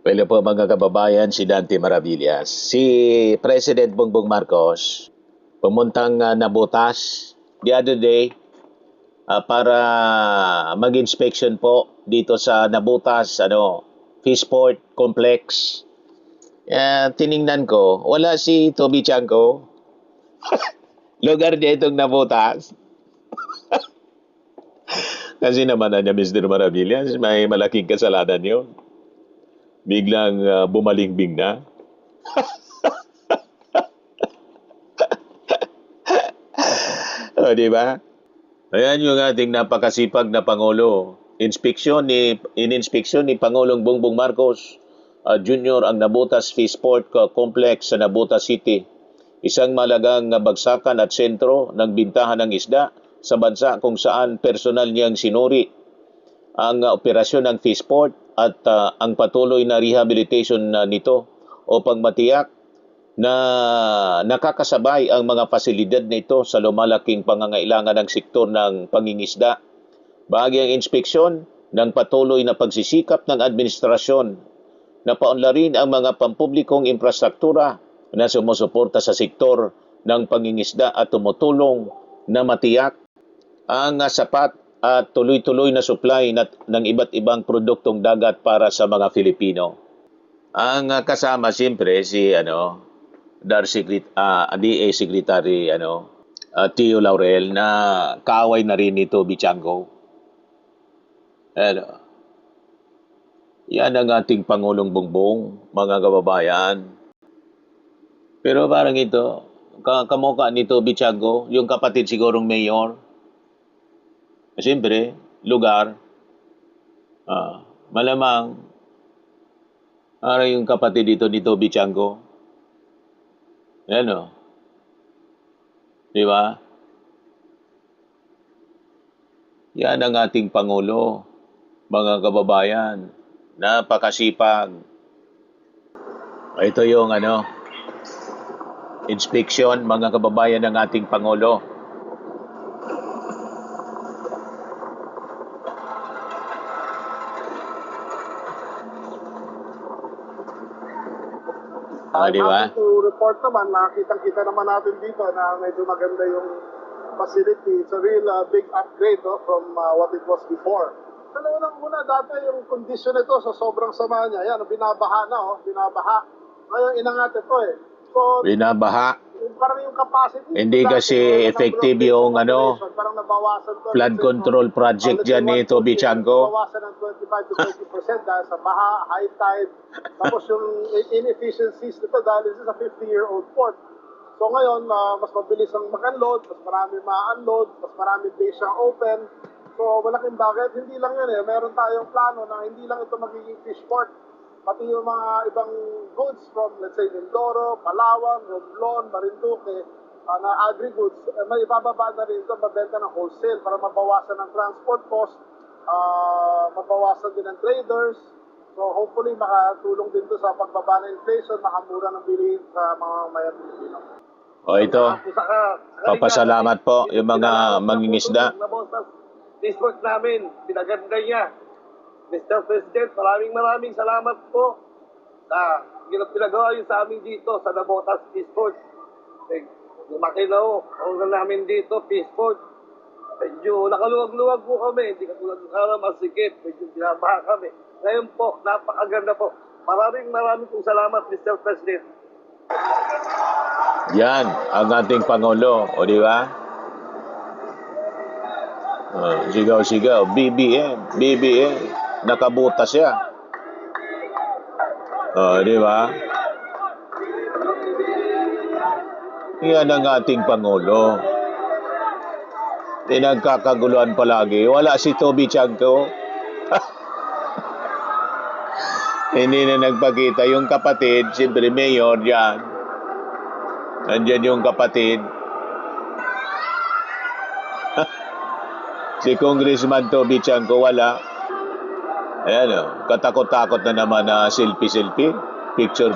Hello po mga kababayan, si Dante Maravillas. Si President Bongbong Marcos pumuntang Nabotas the other day para mag-inspection po dito sa Nabotas Fishport Complex. Tiningnan ko, wala si Toby Chanko. Lugar niya itong Nabotas. Kasi naman niya Mr. Maravillas, may malaking kasalanan yun. Biglang bumalingbing na. O, di ba? Ayan yung ating napakasipag na Pangulo. Ininspeksyon ni Pangulong Bongbong Marcos Jr. ang Nabotas Fishport Complex sa Nabotas City. Isang malagang bagsakan at sentro ng bintahan ng isda sa bansa kung saan personal niyang sinuri ang operasyon ng Fishport at ang patuloy na rehabilitation nito upang matiyak na nakakasabay ang mga pasilidad nito sa lumalaking pangangailangan ng sektor ng pangingisda. Bahagi ang inspeksyon ng patuloy na pagsisikap ng administrasyon na paunlarin ang mga pampublikong infrastruktura na sumusuporta sa sektor ng pangingisda at tumutulong na matiyak ang sapat at tuloy-tuloy na supply ng iba't ibang produktong dagat para sa mga Filipino. Ang kasama siyempre si DA Secretary Tio Laurel na kaaway na rin nito Bichango. Ano, yan ang ating Pangulong Bongbong, mga kababayan. Pero parang ito, kamukha nito Bichango, yung kapatid sigurong mayor. Siyempre, lugar, malamang, para yung kapatid dito ni Toby Chango. Yan o. Di ba? Yan ang ating Pangulo, mga kababayan. Napakasipag. Ito yung inspection, mga kababayan ng ating Pangulo. I'm Di ba? happy to report naman, nakitang-kita naman natin dito na medyo maganda yung facility. It's a real big upgrade from what it was before. Sa unang-una, dati yung condition nito sa sobrang sama niya, yan, binabaha na, binabaha. Ngayon, inangat ito eh. So, Binabaha. parang yung capacity. Hindi kasi effective yung parang nabawasan to, flood control project dyan ni Toby Chango. Nabawasan ng 25 to 30% dahil sa baha, high tide. Tapos yung inefficiencies nito dahil this is a 50-year-old port. So ngayon, mas mabilis ang mag-unload, mas marami ma-unload, mas marami days siyang open. So malaking bagay. Hindi lang yun eh. Meron tayong plano na hindi lang ito magiging fish port. Pati yung mga ibang goods from, let's say, Mindoro, Palawan, Romblon, Marinduque, na agri-goods, may ibababa na rin ito, mabenta ng wholesale para mabawasan ng transport cost, mabawasan din ng traders. So hopefully makatulong din ito sa pagbaba ng inflation, makamura ng bilihin sa mga mayan Pilipino. O ito, papasalamat po yung mga mangingisda. District namin, pinaganda niya. Mr. President, maraming salamat po sa pinagawa yun sa amin dito sa Nabotas Fishport. Lumaki na ho, ang namin dito, Fishport. Medyo nakaluwag-luwag po kami, hindi katulad ng masikip, medyo binabaha kami. Ngayon po, napakaganda po. Maraming pong salamat, Mr. President. Yan, ang ating Pangulo, o di ba? Sigaw-sigaw, BBM. Nakabutas siya. Di ba? Yan ang ating Pangulo. Pinagkakaguluhan palagi. Wala si Toby Chanko. Hindi na nagpakita. Yung kapatid, siyempre mayor dyan. Nandyan yung kapatid. Si Congressman Toby Chanko wala. Ayan katakot-takot na naman na selfie. Picture.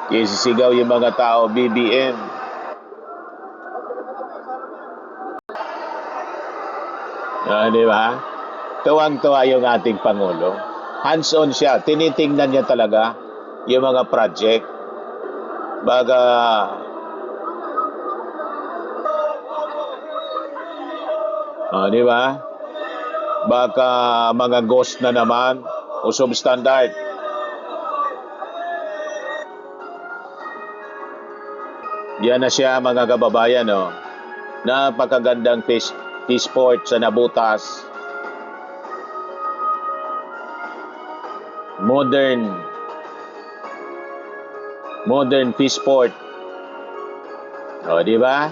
Isisigaw yung mga tao, BBM. Di ba? Tuwang-tuwa yung ating Pangulo. Hands-on siya. Tinitingnan niya talaga yung mga project. Baga, di ba? Baka mga ghost na naman o substandard. Yan na siya mga kababayan. Napakagandang fish port sa Nabutas. Modern fish port. Di ba?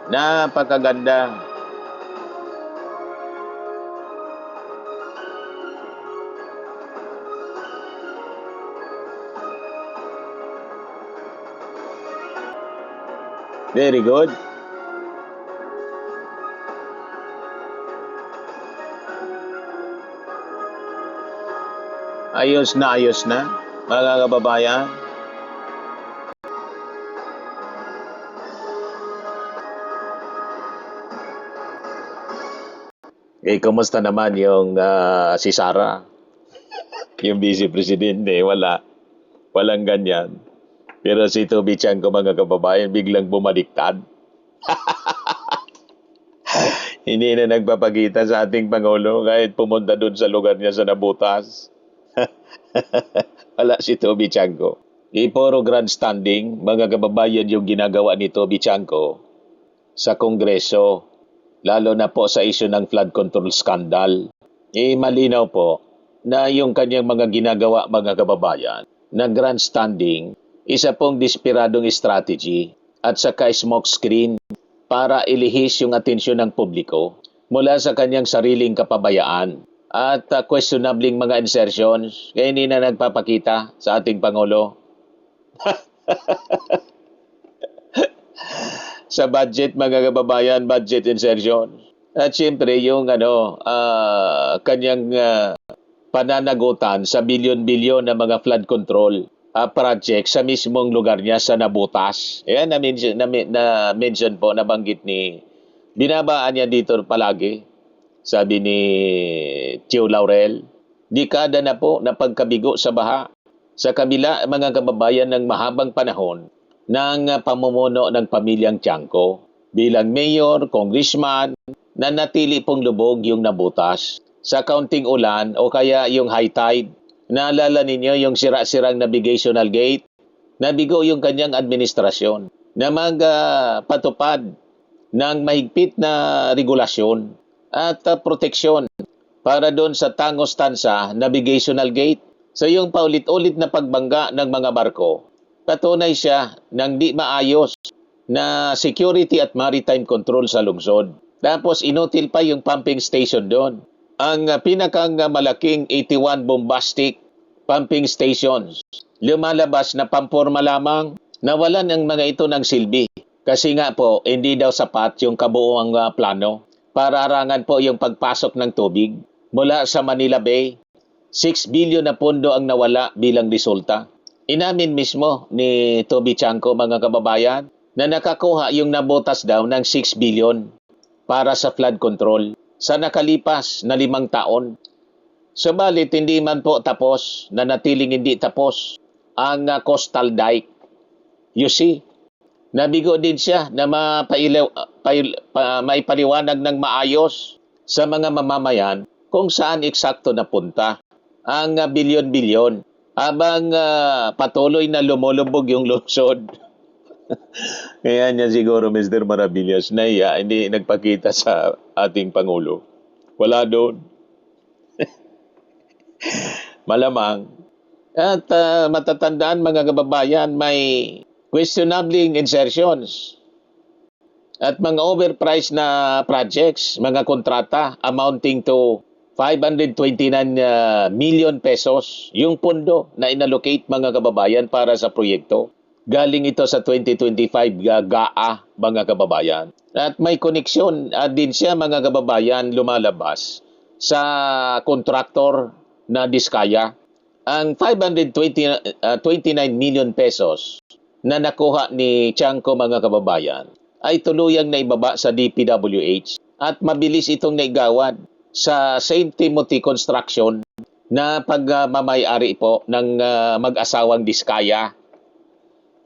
Napakaganda. Very good. Ayos na, mga kababayan. Kumusta naman yung si Sara? Yung Vice Presidente, walang ganyan. Pero si Toby Chanko, mga kababayan, biglang bumaliktad. Hindi na nagpapakita sa ating Pangulo kahit pumunta doon sa lugar niya sa Nabutas. Wala si Toby Chanko. Puro grandstanding, mga kababayan, yung ginagawa ni Toby Chanko sa Kongreso, lalo na po sa issue ng flood control scandal. Malinaw po na yung kanyang mga ginagawa, mga kababayan, na grandstanding, isa pong desperadong strategy at saka smoke screen para ilihis yung atensyon ng publiko mula sa kanyang sariling kapabayaan at questionabling mga insertions. Kaya hindi na nagpapakita sa ating Pangulo. Sa budget, mga kababayan, budget insertion. At siyempre yung kanyang pananagutan sa bilyon-bilyon na mga flood control project sa mismong lugar niya sa Nabutas. Ayan, na-mention po, nabanggit ni, binabaan niya dito palagi, sabi ni Tio Laurel, dekada na po na pagkabigo sa baha. Sa kabila, mga kababayan, ng mahabang panahon ng pamumuno ng pamilyang Chanco. Bilang mayor, congressman, nanatili pong lubog yung Nabutas. Sa kaunting ulan o kaya yung high tide, naalala ninyo yung sira-sirang navigational gate? Nabigo yung kanyang administrasyon na magpatupad ng mahigpit na regulasyon at proteksyon para doon sa Tangos Tansa Navigational Gate. So yung paulit-ulit na pagbangga ng mga barko, patunay siya ng di maayos na security at maritime control sa lungsod. Tapos inutil pa yung pumping station doon. Ang pinakang malaking 81 bombastic pumping stations. Lumalabas na pamporma lamang, nawalan ang mga ito ng silbi. Kasi nga po, hindi daw sapat yung kabuuang plano para arangan po yung pagpasok ng tubig mula sa Manila Bay. 6 billion na pondo ang nawala bilang resulta. Inamin mismo ni Toby Chanco, mga kababayan, na nakakuha yung Nabutas daw ng 6 billion para sa flood control sa nakalipas na 5 taon. Subalit, hindi man po tapos, nanatiling hindi tapos ang coastal dike. You see, nabigo din siya na maipaliwanag ng maayos sa mga mamamayan kung saan eksakto napunta ang bilyon-bilyon habang patuloy na lumulubog yung lungsod. Kaya niya siguro, Mr. Maravillas, na hindi nagpakita sa ating Pangulo. Wala doon. Malamang. At matatandaan, mga kababayan, may questionabling insertions at mga overpriced na projects, mga kontrata amounting to 529 million pesos yung pondo na inallocate, mga kababayan, para sa proyekto. Galing ito sa 2025 GAA, mga kababayan. At may koneksyon din siya, mga kababayan, lumalabas sa kontraktor na Diskaya. Ang 529 million pesos na nakuha ni Chanco, mga kababayan, ay tuluyang naibaba sa DPWH at mabilis itong naigawad sa St. Timothy Construction na pagmamayari po ng mag-asawang Diskaya.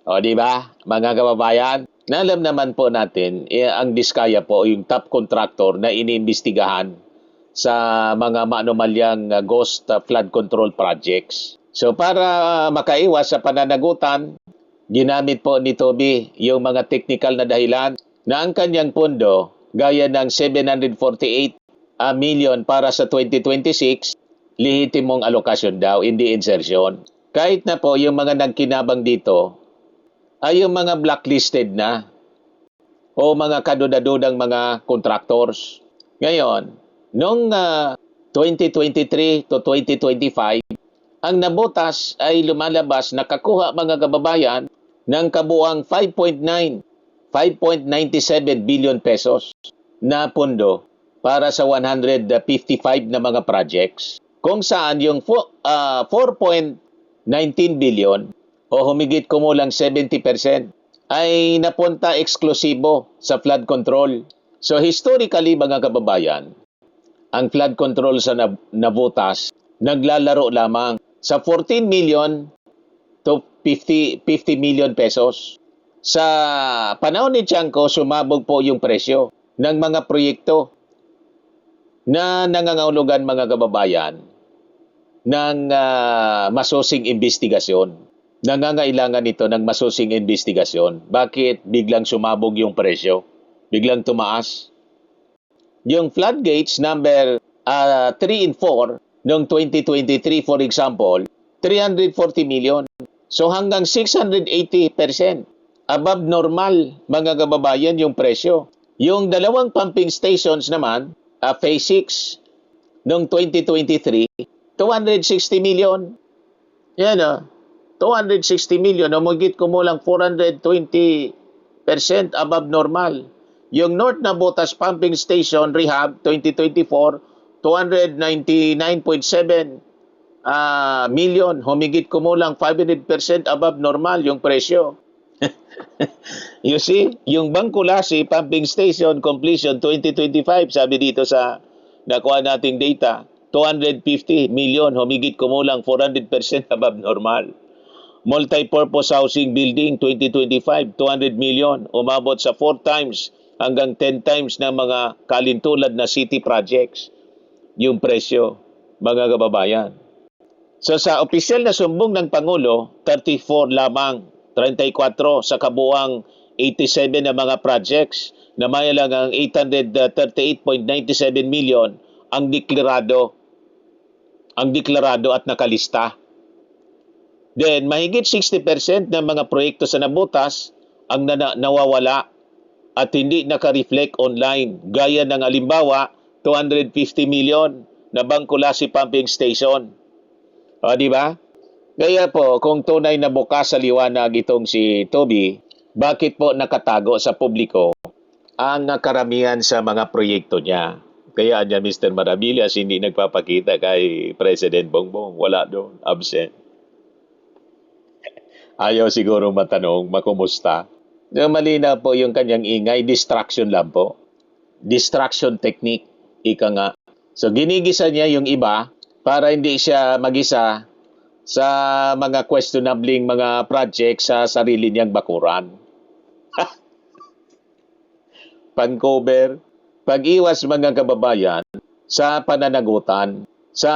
O, di ba, mga kababayan? Na alam naman po natin, ang Diskaya po yung top contractor na iniimbestigahan sa mga maanumalyang ghost flood control projects. So para makaiwas sa pananagutan, ginamit po ni Toby yung mga technical na dahilan na ang kanyang pondo gaya ng 748 million para sa 2026, lehitimong alokasyon daw, hindi insertion. Kahit na po yung mga nagkinabang dito ay yung mga blacklisted na o mga kadudadudang mga contractors. Ngayon, noong 2023 to 2025, ang nabotas ay lumalabas nakakuha mga kababayan ng kabuang 5.97 billion pesos na pondo para sa 155 na mga projects, kung saan yung 4.19 billion o humigit kumulang 70% ay napunta eksklusibo sa flood control. So historically mga kababayan, ang flood control sa nabotas naglalaro lamang sa 14 million to 50 million pesos. Sa panahon ni Tiangco, sumabog po yung presyo ng mga proyekto na nangangahulugan mga kababayan ng masusing investigasyon. Nangangailangan ito ng masusing investigasyon. Bakit biglang sumabog yung presyo? Biglang tumaas? Yung floodgates number 3 and 4 noong 2023, for example, 340 million. So hanggang 680% above normal mga kababayan yung presyo. Yung dalawang pumping stations naman, phase 6 noong 2023, 260 million. Yan 260 million, umigit kumulang 420% above normal. Yung North Nabotas Pumping Station Rehab 2024, 299.7 million, humigit kumulang 500% above normal yung presyo. You see, yung Bangkulasi Pumping Station Completion 2025, sabi dito sa nakuha nating data, 250 million, humigit kumulang 400% above normal. Multi-purpose housing building 2025, 200 million, umabot sa 4 times hanggang 10 times ng mga kalintulad na city projects yung presyo, mga kababayan. So sa opisyal na sumbong ng Pangulo, 34 lamang, 34 sa kabuang 87 na mga projects na may halagang 838.97 million ang deklarado at nakalista. Then, mahigit 60% ng mga proyekto sa nabutas ang nawawala at hindi naka-reflect online. Gaya ng halimbawa, 250 million na Bangkulasi Pumping Station. O, di ba? Kaya po, kung tunay na bukas sa liwanag itong si Toby, bakit po nakatago sa publiko ang karamihan sa mga proyekto niya? Kaya niya Mr. Maravillas hindi nagpapakita kay President Bongbong. Wala doon, absent. Ayaw siguro matanong, makumusta. Malinaw po yung kanyang ingay, distraction lang po. Distraction technique, ika nga. So ginigisa niya yung iba para hindi siya magisa sa mga questionabling mga project sa sarili niyang bakuran. Pang-cover, pag-iwas mga kababayan sa pananagutan, sa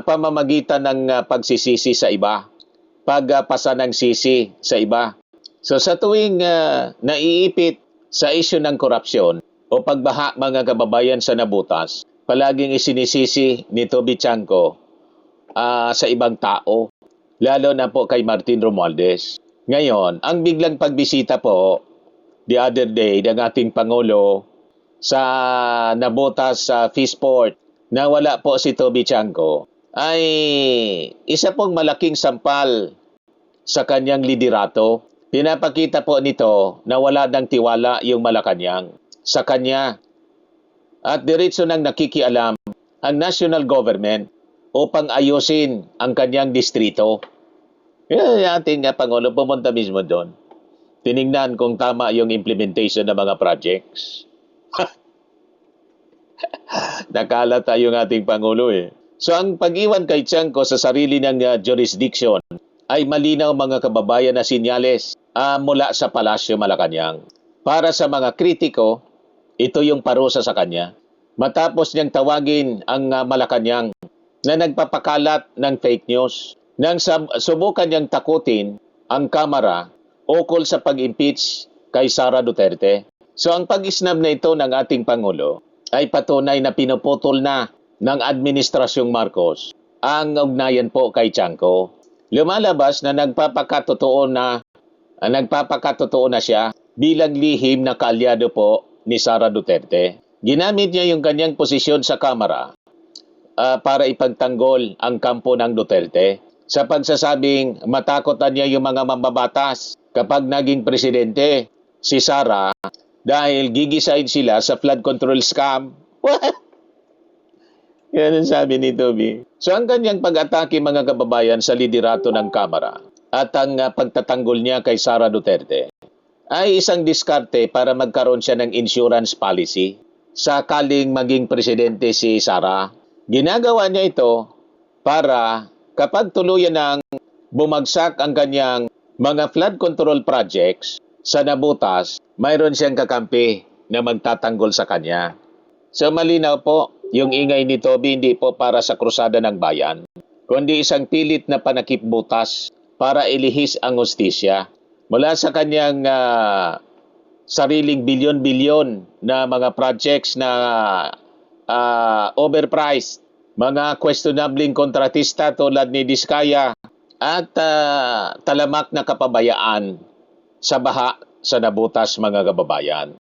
pamamagitan ng pagsisisi sa iba, pagpasa ng sisi sa iba. So sa tuwing naiipit sa isyu ng korupsyon o pagbaha mga kababayan sa nabutas, palaging isinisisi ni Toby Tiangco sa ibang tao, lalo na po kay Martin Romualdez. Ngayon, ang biglang pagbisita po the other day ng ating Pangulo sa nabutas sa Fishport na wala po si Toby Tiangco ay isa pong malaking sampal sa kanyang liderato. Pinapakita po nito na wala ng tiwala yung Malacanang sa kanya at diretso nang nakikialam ang national government upang ayusin ang kanyang distrito. Yung ating Pangulo pumunta mismo doon. tiningnan kung tama yung implementation ng mga projects. Nakalata yung ating Pangulo eh. So ang pag-iwan kay Tiangco sa sarili ng jurisdiction ay malinaw mga kababayan na sinyales mula sa Palasyo Malacanang. Para sa mga kritiko, ito yung parusa sa kanya. Matapos niyang tawagin ang Malacanang na nagpapakalat ng fake news, nang subukan niyang takutin ang Kamara ukol sa pag-impeach kay Sara Duterte. So ang pag-isnab na ito ng ating Pangulo ay patunay na pinuputol na ng Administrasyong Marcos ang ugnayan po kay Tiangco. Lumalabas na nagpapakatotoo na siya bilang lihim na kaalyado po ni Sara Duterte. Ginamit niya yung kanyang posisyon sa Kamara para ipagtanggol ang kampo ng Duterte sa pagsasabing matakotan niya yung mga mambabatas kapag naging presidente si Sara dahil gigisahin sila sa flood control scam. What? Yan ang sabi ni Toby. So ang kanyang pag-atake mga kababayan sa liderato ng Kamara at ang pagtatanggol niya kay Sara Duterte ay isang diskarte para magkaroon siya ng insurance policy sakaling maging presidente si Sara. Ginagawa niya ito para kapag tuluyan ng bumagsak ang kanyang mga flood control projects sa nabutas, mayroon siyang kakampi na magtatanggol sa kanya. So malinaw po, yung ingay ni Toby hindi po para sa krusada ng bayan, kundi isang pilit na panakipbutas para ilihis ang hustisya mula sa kanyang sariling bilyon-bilyon na mga projects na overpriced, mga questionabling kontratista tulad ni Diskaya at talamak na kapabayaan sa baha sa nabutas mga kababayan.